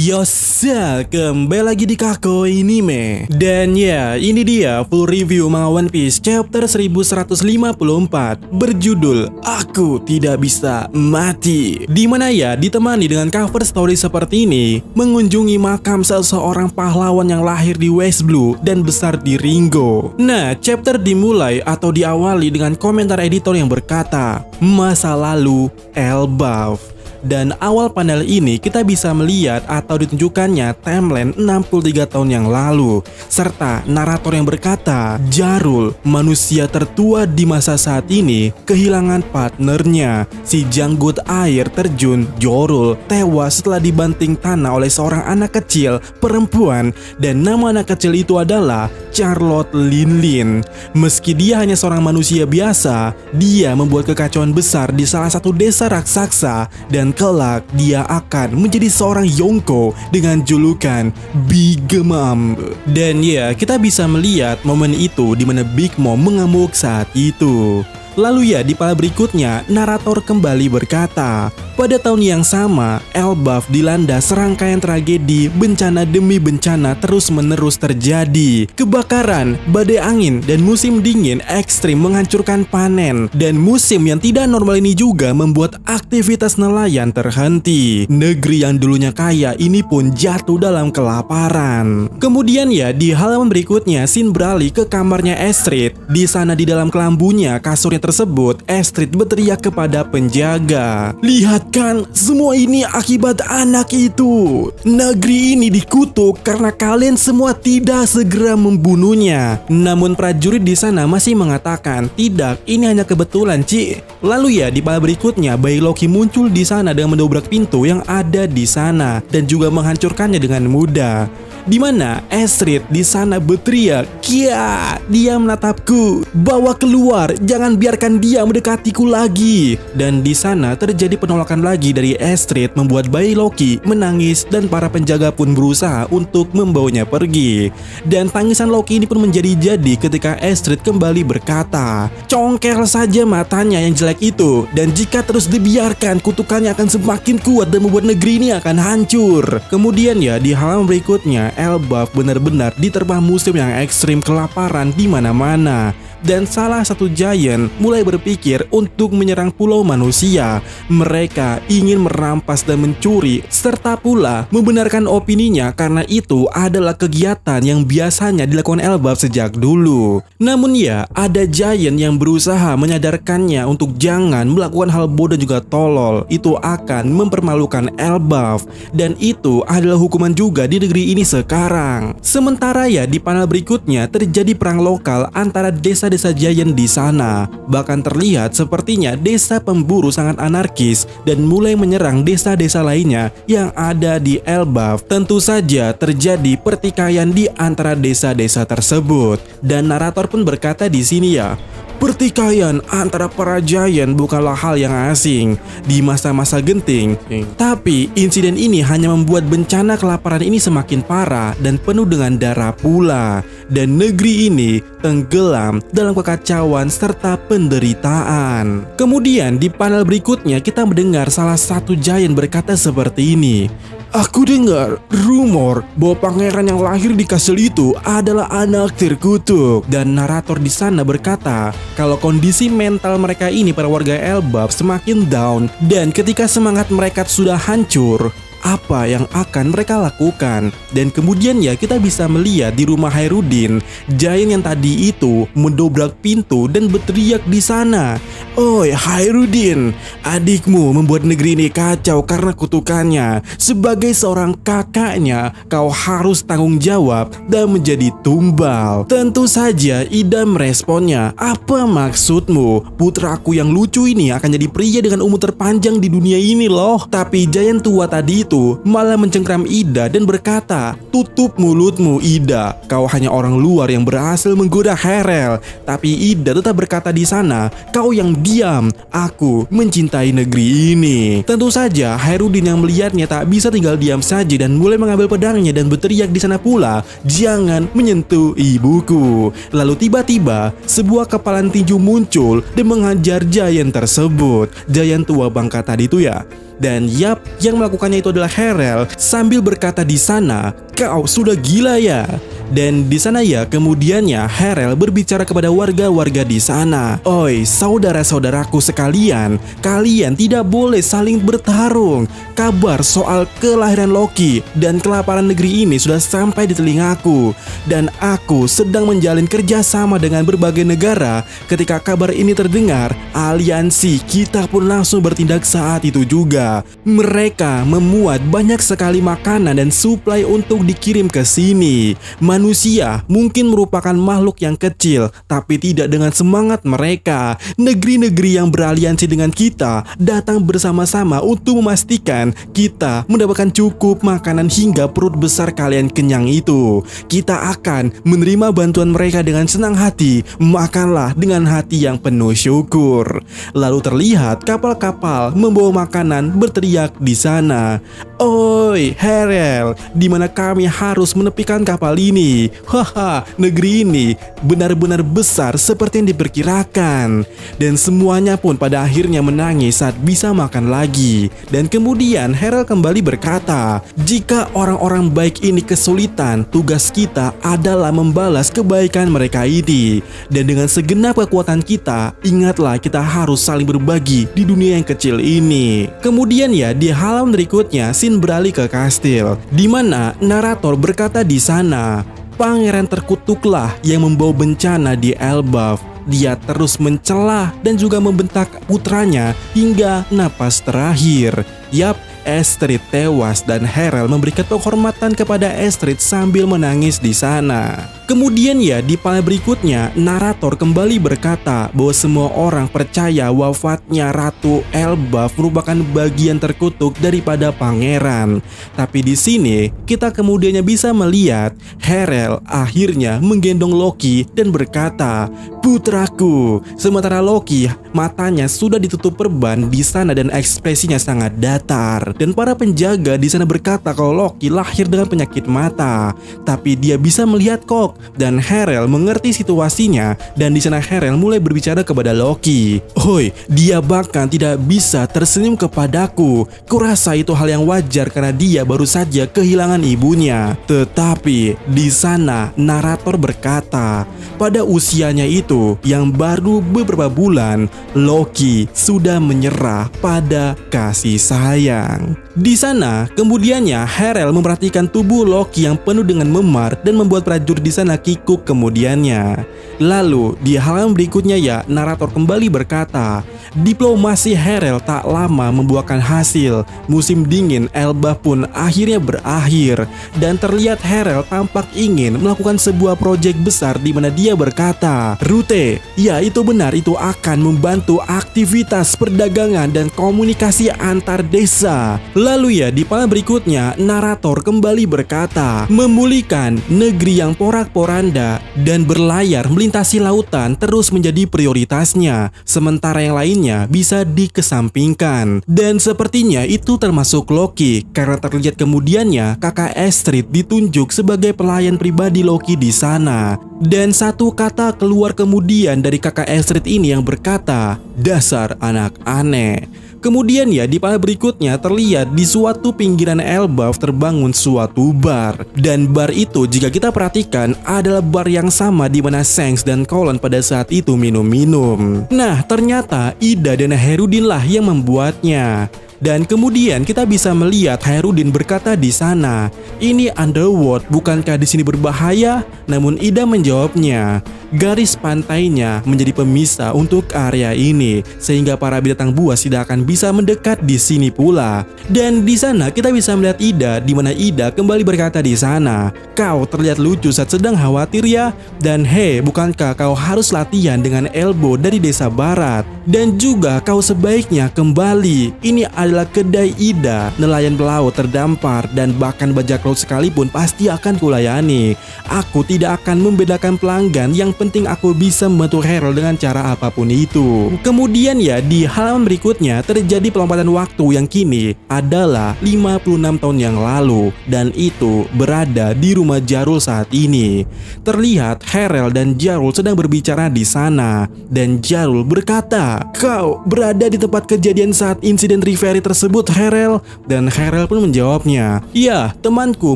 Yosa, kembali lagi di Kako Anime. Dan ya, ini dia full review manga One Piece chapter 1154 berjudul Aku Tidak Bisa Mati. Dimana ya ditemani dengan cover story seperti ini, mengunjungi makam seseorang pahlawan yang lahir di West Blue dan besar di Ringo. Nah, chapter dimulai atau diawali dengan komentar editor yang berkata, masa lalu Elbaf. Dan awal panel ini kita bisa melihat atau ditunjukkannya timeline 63 tahun yang lalu, serta narator yang berkata, Jarul, manusia tertua di masa saat ini, kehilangan partnernya. Si janggut air terjun, Jorul, tewas setelah dibanting tanah oleh seorang anak kecil perempuan, dan nama anak kecil itu adalah Charlotte Linlin. Meski dia hanya seorang manusia biasa, dia membuat kekacauan besar di salah satu desa raksasa, dan kelak dia akan menjadi seorang Yonko dengan julukan Big Mom. Dan ya, kita bisa melihat momen itu di mana Big Mom mengamuk saat itu. Lalu ya, di panel berikutnya narator kembali berkata, pada tahun yang sama, Elbaf dilanda serangkaian tragedi, bencana demi bencana terus-menerus terjadi. Kebakaran, badai angin, dan musim dingin ekstrim menghancurkan panen. Dan musim yang tidak normal ini juga membuat aktivitas nelayan terhenti. Negeri yang dulunya kaya ini pun jatuh dalam kelaparan. Kemudian ya, di halaman berikutnya, Shin beralih ke kamarnya Astrid. Di sana di dalam kelambunya, kasurnya tersebut, Astrid berteriak kepada penjaga, lihat kan, semua ini akibat anak itu. Negeri ini dikutuk karena kalian semua tidak segera membunuhnya. Namun prajurit di sana masih mengatakan, tidak, ini hanya kebetulan, Ci. Lalu ya, di panel berikutnya, bayi Loki muncul di sana dengan mendobrak pintu yang ada di sana dan juga menghancurkannya dengan mudah. Di mana Astrid di sana berteriak, Kia, dia menatapku, bawa keluar, jangan biarkan dia mendekatiku lagi. Dan di sana terjadi penolakan lagi dari Astrid, membuat bayi Loki menangis dan para penjaga pun berusaha untuk membawanya pergi. Dan tangisan Loki ini pun menjadi-jadi ketika Astrid kembali berkata, congkel saja matanya yang jelek itu, dan jika terus dibiarkan kutukannya akan semakin kuat dan membuat negeri ini akan hancur. Kemudian ya, di halaman berikutnya, Elbaf benar-benar diterpa musim yang ekstrim, kelaparan di mana-mana. Dan salah satu giant mulai berpikir untuk menyerang pulau manusia. Mereka ingin merampas dan mencuri, serta pula membenarkan opininya karena itu adalah kegiatan yang biasanya dilakukan Elbaf sejak dulu. Namun ya, ada giant yang berusaha menyadarkannya untuk jangan melakukan hal bodoh juga tolol. Itu akan mempermalukan Elbaf, dan itu adalah hukuman juga di negeri ini sekarang. Sementara ya, di panel berikutnya terjadi perang lokal antara desa-desa giant di sana. Bahkan terlihat sepertinya desa pemburu sangat anarkis dan mulai menyerang desa-desa lainnya yang ada di Elbaf. Tentu saja terjadi pertikaian di antara desa-desa tersebut. Dan narator pun berkata di sini ya, pertikaian antara para giant bukanlah hal yang asing di masa-masa genting. Tapi insiden ini hanya membuat bencana kelaparan ini semakin parah dan penuh dengan darah pula. Dan negeri ini tenggelam dalam kekacauan serta penderitaan. Kemudian di panel berikutnya kita mendengar salah satu giant berkata seperti ini, aku dengar rumor bahwa pangeran yang lahir di kastil itu adalah anak terkutuk. Dan narator di sana berkata kalau kondisi mental mereka ini para warga Elbaf semakin down, dan ketika semangat mereka sudah hancur, apa yang akan mereka lakukan. Dan kemudian ya, kita bisa melihat di rumah Hairudin, giant yang tadi itu mendobrak pintu dan berteriak di sana, oi Hairudin, adikmu membuat negeri ini kacau karena kutukannya. Sebagai seorang kakaknya, kau harus tanggung jawab dan menjadi tumbal. Tentu saja Ida meresponnya, apa maksudmu? Putraku yang lucu ini akan jadi pria dengan umur terpanjang di dunia ini loh. Tapi giant tua tadi itu malah mencengkram Ida dan berkata, tutup mulutmu Ida, kau hanya orang luar yang berhasil menggoda Harel. Tapi Ida tetap berkata di sana, kau yang diam, aku mencintai negeri ini. Tentu saja Hairudin yang melihatnya tak bisa tinggal diam saja dan mulai mengambil pedangnya dan berteriak di sana pula, jangan menyentuh ibuku. Lalu tiba-tiba sebuah kepalan tinju muncul dan menghajar giant tersebut. Giant tua bangka tadi itu ya, Dan yap, yang melakukannya itu adalah Harel sambil berkata di sana, "Kau sudah gila ya?" Dan di sana ya kemudiannya Harel berbicara kepada warga-warga di sana. "Oi, saudara-saudaraku sekalian, kalian tidak boleh saling bertarung. Kabar soal kelahiran Loki dan kelaparan negeri ini sudah sampai di telingaku. Dan aku sedang menjalin kerjasama dengan berbagai negara. Ketika kabar ini terdengar, aliansi kita pun langsung bertindak saat itu juga. Mereka memuat banyak sekali makanan dan suplai untuk dikirim ke sini. Manusia mungkin merupakan makhluk yang kecil, tapi tidak dengan semangat mereka. Negeri-negeri yang beraliansi dengan kita datang bersama-sama untuk memastikan kita mendapatkan cukup makanan hingga perut besar kalian kenyang itu. Kita akan menerima bantuan mereka dengan senang hati. Makanlah dengan hati yang penuh syukur." Lalu terlihat kapal-kapal membawa makanan berteriak di sana, "Oi, Harel, di mana kami harus menepikan kapal ini? Haha, negeri ini benar-benar besar seperti yang diperkirakan." Dan semuanya pun pada akhirnya menangis saat bisa makan lagi. Dan kemudian Harel kembali berkata, "Jika orang-orang baik ini kesulitan, tugas kita adalah membalas kebaikan mereka ini. Dan dengan segenap kekuatan kita, ingatlah kita harus saling berbagi di dunia yang kecil ini." Kemudian ya di halaman berikutnya scene beralih ke kastil, di mana narator berkata di sana, "Pangeran terkutuklah yang membawa bencana di Elbaf. Dia terus mencela dan juga membentak putranya hingga napas terakhir." Yap, Astrid tewas dan Harel memberikan penghormatan kepada Astrid sambil menangis di sana. Kemudian ya di panel berikutnya narator kembali berkata bahwa semua orang percaya wafatnya Ratu Elbaf merupakan bagian terkutuk daripada pangeran. Tapi di sini kita kemudiannya bisa melihat Harel akhirnya menggendong Loki dan berkata, "Putraku." Sementara Loki matanya sudah ditutup perban di sana dan ekspresinya sangat datar. Dan para penjaga di sana berkata kalau Loki lahir dengan penyakit mata, tapi dia bisa melihat kok. Dan Harel mengerti situasinya dan di sana Harel mulai berbicara kepada Loki, "Oi, dia bahkan tidak bisa tersenyum kepadaku. Kurasa itu hal yang wajar karena dia baru saja kehilangan ibunya." Tetapi di sana narator berkata, pada usianya itu yang baru beberapa bulan, Loki sudah menyerah pada kasih sayang. Di sana kemudiannya Harel memperhatikan tubuh Loki yang penuh dengan memar dan membuat prajurit di sana kikuk kemudiannya. Lalu di halaman berikutnya ya narator kembali berkata, diplomasi Harel tak lama membuahkan hasil. Musim dingin Elbaf pun akhirnya berakhir dan terlihat Harel tampak ingin melakukan sebuah proyek besar di mana dia berkata, "Rute, ya itu benar, itu akan membantu aktivitas perdagangan dan komunikasi antar desa." Lalu ya di panel berikutnya narator kembali berkata, memulihkan negeri yang porak-poranda dan berlayar melintasi lautan terus menjadi prioritasnya, sementara yang lainnya bisa dikesampingkan. Dan sepertinya itu termasuk Loki, karena terlihat kemudiannya kakak Astrid ditunjuk sebagai pelayan pribadi Loki di sana. Dan satu kata keluar kemudian dari kakak Astrid ini yang berkata, "Dasar anak aneh." Kemudian ya di panel berikutnya terlihat di suatu pinggiran Elbaf terbangun suatu bar. Dan bar itu jika kita perhatikan adalah bar yang sama di mana Shanks dan Colin pada saat itu minum-minum. Nah ternyata Ida dan Herudin lah yang membuatnya. Dan kemudian kita bisa melihat Herudin berkata di sana, "Ini Underworld, bukankah di sini berbahaya?" Namun Ida menjawabnya, "Garis pantainya menjadi pemisah untuk area ini sehingga para binatang buas tidak akan bisa mendekat di sini pula." Dan di sana kita bisa melihat Ida di mana Ida kembali berkata di sana, "Kau terlihat lucu saat sedang khawatir ya? Dan hei, bukankah kau harus latihan dengan elbow dari desa barat? Dan juga kau sebaiknya kembali. Ini adalah kedai Ida, nelayan pelaut terdampar dan bahkan bajak laut sekalipun pasti akan kulayani. Aku tidak akan membedakan pelanggan yang penting aku bisa membantu Herald dengan cara apapun itu. Kemudian ya di halaman berikutnya terjadi pelompatan waktu yang kini adalah 56 tahun yang lalu, dan itu berada di rumah Jarul saat ini. Terlihat Herald dan Jarul sedang berbicara di sana, dan Jarul berkata, "Kau berada di tempat kejadian saat insiden Reverie tersebut, Herald?" Dan Herald pun menjawabnya, "Ya, temanku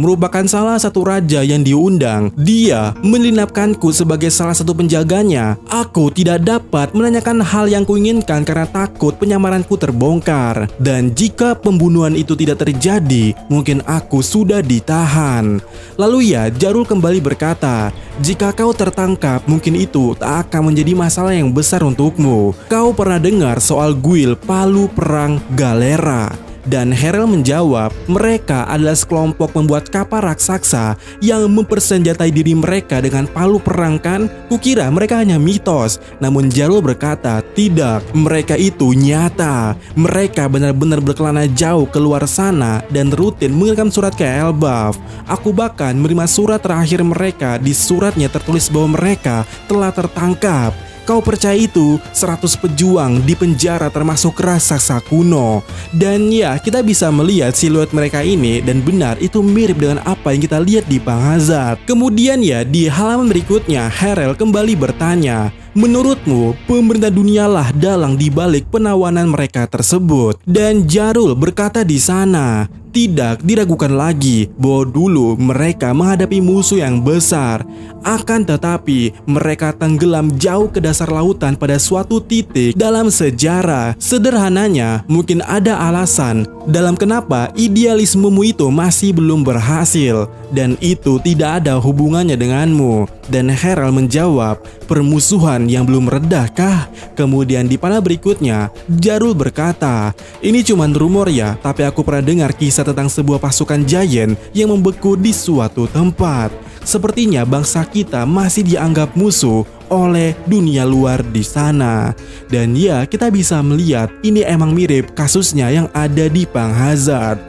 merupakan salah satu raja yang diundang. Dia menginapkanku sebagai salah satu penjaganya. Aku tidak dapat menanyakan hal yang kuinginkan karena takut penyamaranku terbongkar. Dan jika pembunuhan itu tidak terjadi, mungkin aku sudah ditahan." Lalu ya, Jarul kembali berkata, "Jika kau tertangkap, mungkin itu tak akan menjadi masalah yang besar untukmu. Kau pernah dengar soal guild Palu Perang Galera?" Dan Herald menjawab, mereka adalah sekelompok pembuat kapal raksasa yang mempersenjatai diri mereka dengan palu perang kan? Kukira mereka hanya mitos. Namun Jarul berkata, tidak, mereka itu nyata. Mereka benar-benar berkelana jauh keluar sana dan rutin mengirimkan surat ke Elbaf. Aku bahkan menerima surat terakhir mereka. Di suratnya tertulis bahwa mereka telah tertangkap. Kau percaya itu? 100 pejuang di penjara termasuk raksasa kuno. Dan ya, kita bisa melihat siluet mereka ini, dan benar itu mirip dengan apa yang kita lihat di Bang Hazard. Kemudian ya, di halaman berikutnya Herald kembali bertanya, "Menurutmu, pemerintah dunialah dalang di balik penawanan mereka tersebut?" Dan Jarul berkata di sana, tidak diragukan lagi bahwa dulu mereka menghadapi musuh yang besar. Akan tetapi mereka tenggelam jauh ke dasar lautan pada suatu titik dalam sejarah. Sederhananya, mungkin ada alasan dalam kenapa idealismemu itu masih belum berhasil, dan itu tidak ada hubungannya denganmu. Dan Herald menjawab, permusuhan yang belum redah kah? Kemudian di panel berikutnya Jarul berkata, "Ini cuman rumor ya, tapi aku pernah dengar kisah tentang sebuah pasukan giant yang membeku di suatu tempat. Sepertinya bangsa kita masih dianggap musuh oleh dunia luar di sana." Dan ya, kita bisa melihat ini emang mirip kasusnya yang ada di Bang Hazard.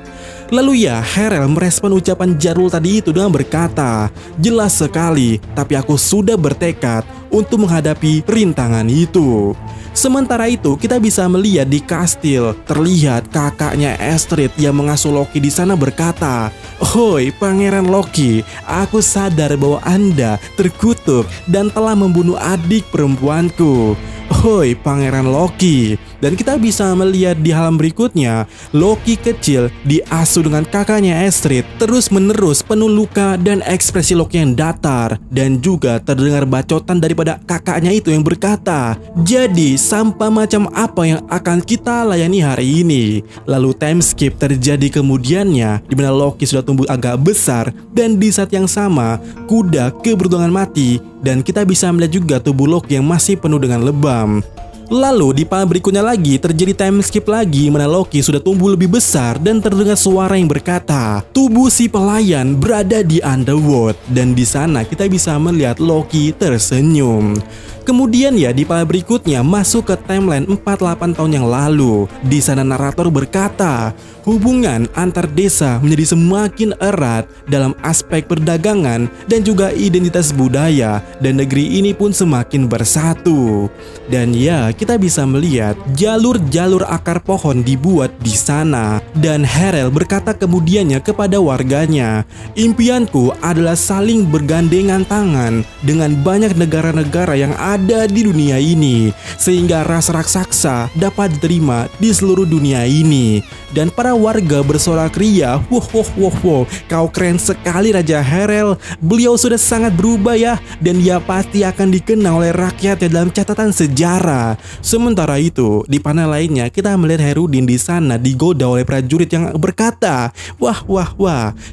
Lalu ya, Herald merespon ucapan Jarul tadi itu dengan berkata, "Jelas sekali, tapi aku sudah bertekad untuk menghadapi rintangan itu." Sementara itu, kita bisa melihat di kastil, terlihat kakaknya Estrid yang mengasuh Loki di sana berkata, "Hoi Pangeran Loki, aku sadar bahwa Anda terkutuk dan telah membunuh adik perempuanku. Hoi Pangeran Loki." Dan kita bisa melihat di halaman berikutnya, Loki kecil diasuh dengan kakaknya Estrid, terus-menerus penuh luka dan ekspresi Loki yang datar. Dan juga terdengar bacotan daripada kakaknya itu yang berkata, "Jadi sampah macam apa yang akan kita layani hari ini?" Lalu time skip terjadi kemudiannya, di mana Loki sudah tumbuh agak besar, dan di saat yang sama kuda keberuntungan mati, dan kita bisa melihat juga tubuh Loki yang masih penuh dengan lebam. Lalu di panel berikutnya lagi terjadi time skip lagi, mana Loki sudah tumbuh lebih besar dan terdengar suara yang berkata, "Tubuh si pelayan berada di Underworld." Dan di sana kita bisa melihat Loki tersenyum. Kemudian ya di panel berikutnya masuk ke timeline 48 tahun yang lalu. Di sana narator berkata, hubungan antar desa menjadi semakin erat dalam aspek perdagangan dan juga identitas budaya, dan negeri ini pun semakin bersatu. Dan ya, kita bisa melihat jalur-jalur akar pohon dibuat di sana. Dan Herald berkata kemudiannya kepada warganya, "Impianku adalah saling bergandengan tangan dengan banyak negara-negara yang ada di dunia ini, sehingga ras raksasa dapat diterima di seluruh dunia ini." Dan para warga bersorak ria, "Wow, kau keren sekali Raja Herald. Beliau sudah sangat berubah ya, dan dia pasti akan dikenal oleh rakyatnya dalam catatan sejarah." Sementara itu, di panel lainnya kita melihat Herudin di sana digoda oleh prajurit yang berkata, Wah,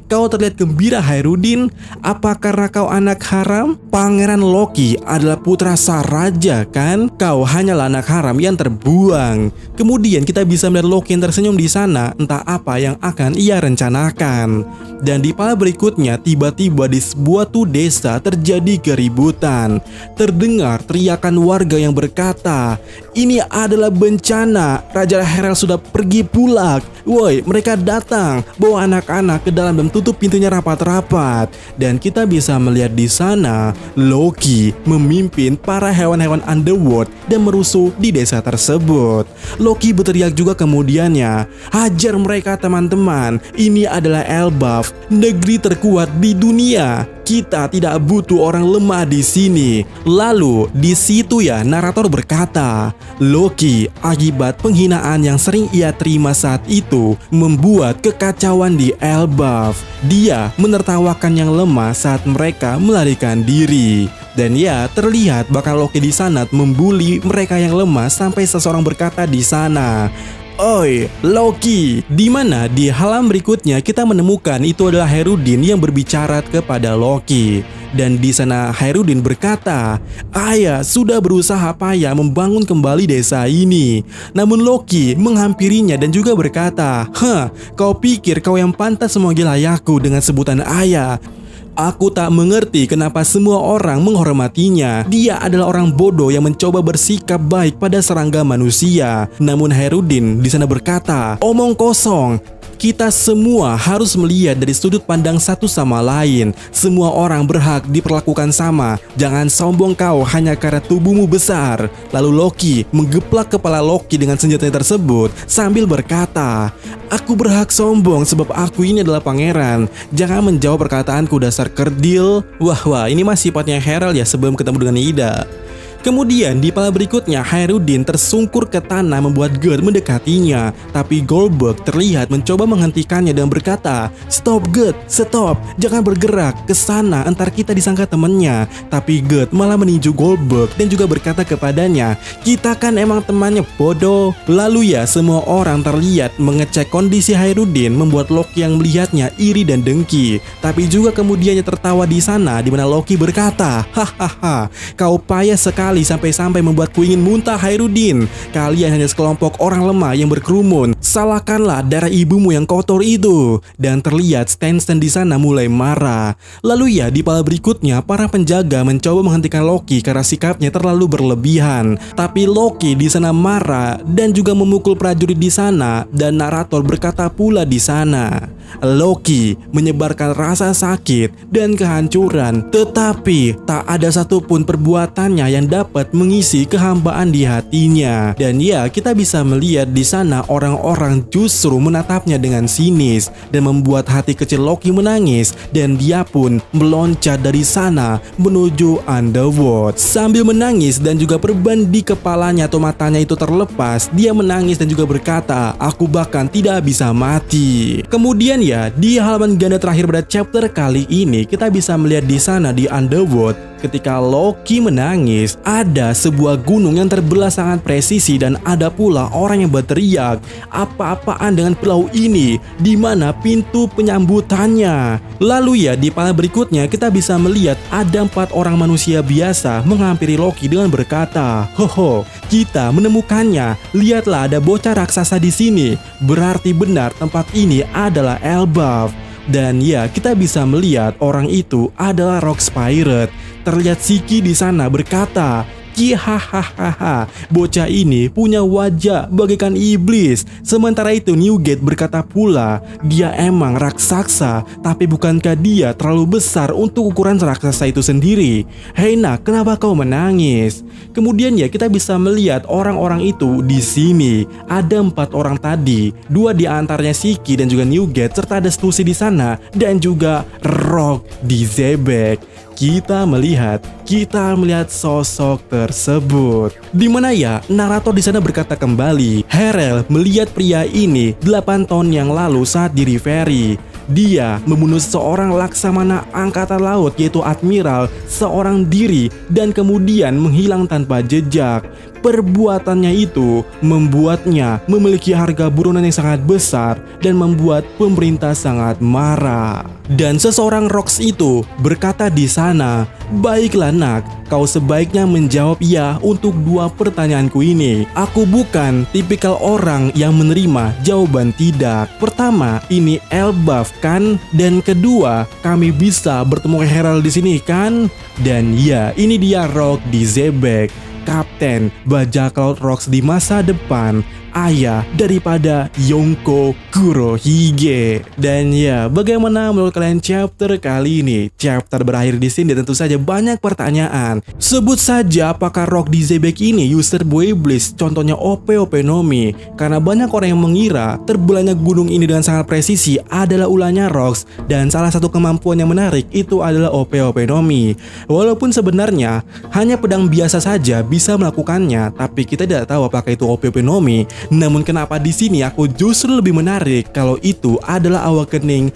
kau terlihat gembira Herudin. Apa karena kau anak haram? Pangeran Loki adalah putra sang raja kan? Kau hanyalah anak haram yang terbuang." Kemudian kita bisa melihat Loki yang tersenyum di sana, entah apa yang akan ia rencanakan. Dan di panel berikutnya tiba-tiba di sebuah desa terjadi keributan. Terdengar teriakan warga yang berkata, ini adalah bencana. Raja Herald sudah pergi pulang. Woi, mereka datang bawa anak-anak ke dalam dan tutup pintunya rapat-rapat. Dan kita bisa melihat di sana Loki memimpin para hewan-hewan underworld dan merusuh di desa tersebut. Loki berteriak juga kemudiannya, hajar mereka teman-teman. Ini adalah Elbaf, negeri terkuat di dunia. Kita tidak butuh orang lemah di sini. Lalu di situ ya narator berkata, Loki akibat penghinaan yang sering ia terima saat itu membuat kekacauan di Elbaf. Dia menertawakan yang lemah saat mereka melarikan diri. Dan ya terlihat bakal Loki di sana membuli mereka yang lemah sampai seseorang berkata di sana, Oi, Loki. Dimana di halaman berikutnya kita menemukan itu adalah Herudin yang berbicara kepada Loki. Dan di sana Herudin berkata, Ayah sudah berusaha payah membangun kembali desa ini. Namun Loki menghampirinya dan juga berkata, kau pikir kau yang pantas memanggil ayahku dengan sebutan ayah? Aku tak mengerti kenapa semua orang menghormatinya. Dia adalah orang bodoh yang mencoba bersikap baik pada serangga manusia. Namun Herudin di sana berkata, omong kosong. Kita semua harus melihat dari sudut pandang satu sama lain. Semua orang berhak diperlakukan sama. Jangan sombong kau hanya karena tubuhmu besar. Lalu Loki menggeplak kepala Loki dengan senjatanya tersebut sambil berkata, aku berhak sombong sebab aku ini adalah pangeran. Jangan menjawab perkataanku dasar kerdil. Wah, ini masih sifatnya Herald ya sebelum ketemu dengan Ida. Kemudian di pala berikutnya Herudin tersungkur ke tanah membuat Gerd mendekatinya. Tapi Goldberg terlihat mencoba menghentikannya dan berkata, Stop Gerd, stop, jangan bergerak ke sana entar kita disangka temannya. Tapi Gerd malah meninju Goldberg dan juga berkata kepadanya, kita kan emang temannya bodoh. Lalu ya semua orang terlihat mengecek kondisi Herudin membuat Loki yang melihatnya iri dan dengki. Tapi juga kemudiannya tertawa di sana di mana Loki berkata, hahaha, kau payah sekali sampai-sampai membuatku ingin muntah Herudin. Kalian hanya sekelompok orang lemah yang berkerumun. Salahkanlah darah ibumu yang kotor itu. Dan terlihat Stan di sana mulai marah. Lalu ya di pala berikutnya para penjaga mencoba menghentikan Loki karena sikapnya terlalu berlebihan. Tapi Loki di sana marah dan juga memukul prajurit di sana. Dan narator berkata pula di sana, Loki menyebarkan rasa sakit dan kehancuran, tetapi tak ada satupun perbuatannya yang dapat mengisi kehambaan di hatinya. Dan ya kita bisa melihat di sana orang-orang justru menatapnya dengan sinis dan membuat hati kecil Loki menangis. Dan dia pun meloncat dari sana menuju Underworld sambil menangis dan juga perban di kepalanya atau matanya itu terlepas. Dia menangis dan juga berkata, aku bahkan tidak bisa mati. Kemudian ya di halaman ganda terakhir pada chapter kali ini kita bisa melihat di sana di Underworld ketika Loki menangis ada sebuah gunung yang terbelah sangat presisi dan ada pula orang yang berteriak, apa-apaan dengan pulau ini? Di mana pintu penyambutannya? Lalu ya di panel berikutnya kita bisa melihat ada 4 orang manusia biasa menghampiri Loki dengan berkata, hoho, kita menemukannya. Lihatlah ada bocah raksasa di sini. Berarti benar tempat ini adalah Elbaf. Dan ya kita bisa melihat orang itu adalah Rox Pirate. Terlihat Siki di sana berkata, Kihahaha, bocah ini punya wajah bagaikan iblis. Sementara itu Newgate berkata pula, dia emang raksasa, tapi bukankah dia terlalu besar untuk ukuran raksasa itu sendiri? Hei nak, kenapa kau menangis? Kemudian ya kita bisa melihat orang-orang itu di sini. Ada 4 orang tadi, 2 di antaranya Siki dan juga Newgate serta ada Stussy di sana dan juga Rock di Zebek. Kita melihat sosok tersebut. Dimana ya narator di sana berkata kembali, Herald melihat pria ini 8 tahun yang lalu saat di Reverie. Dia membunuh seorang laksamana angkatan laut yaitu admiral seorang diri dan kemudian menghilang tanpa jejak. Perbuatannya itu membuatnya memiliki harga buronan yang sangat besar dan membuat pemerintah sangat marah. Dan seseorang Rox itu berkata di sana, baiklah nak, kau sebaiknya menjawab ya untuk 2 pertanyaanku ini. Aku bukan tipikal orang yang menerima jawaban tidak. Pertama, ini Elbaf kan? Dan kedua, kami bisa bertemu Herald di sini kan? Dan ya, ini dia Rock di Zebek. kapten bajak laut Rocks di masa depan, ayah daripada Yonko Kurohige. Dan ya, bagaimana menurut kalian chapter kali ini? Chapter berakhir di sini, tentu saja banyak pertanyaan. Sebut saja apakah Rock di Zebek ini user buah iblis, contohnya OP Nomi? Karena banyak orang yang mengira terbelahnya gunung ini dengan sangat presisi adalah ulahnya Rocks, dan salah satu kemampuan yang menarik itu adalah OP Nomi. Walaupun sebenarnya hanya pedang biasa saja bisa melakukannya, tapi kita tidak tahu apakah itu OP Nomi. Namun kenapa di sini aku justru lebih menarik kalau itu adalah awakening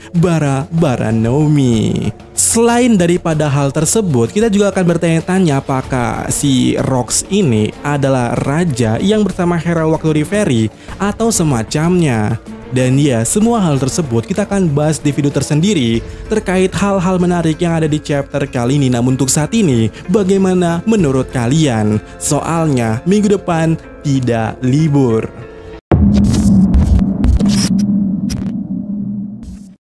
Baranomi. Selain daripada hal tersebut, kita juga akan bertanya-tanya apakah si Rocks ini adalah raja yang bersama Hera waktu di Fairy atau semacamnya. Dan ya, semua hal tersebut kita akan bahas di video tersendiri terkait hal-hal menarik yang ada di chapter kali ini. Namun untuk saat ini, bagaimana menurut kalian? Soalnya minggu depan tidak libur.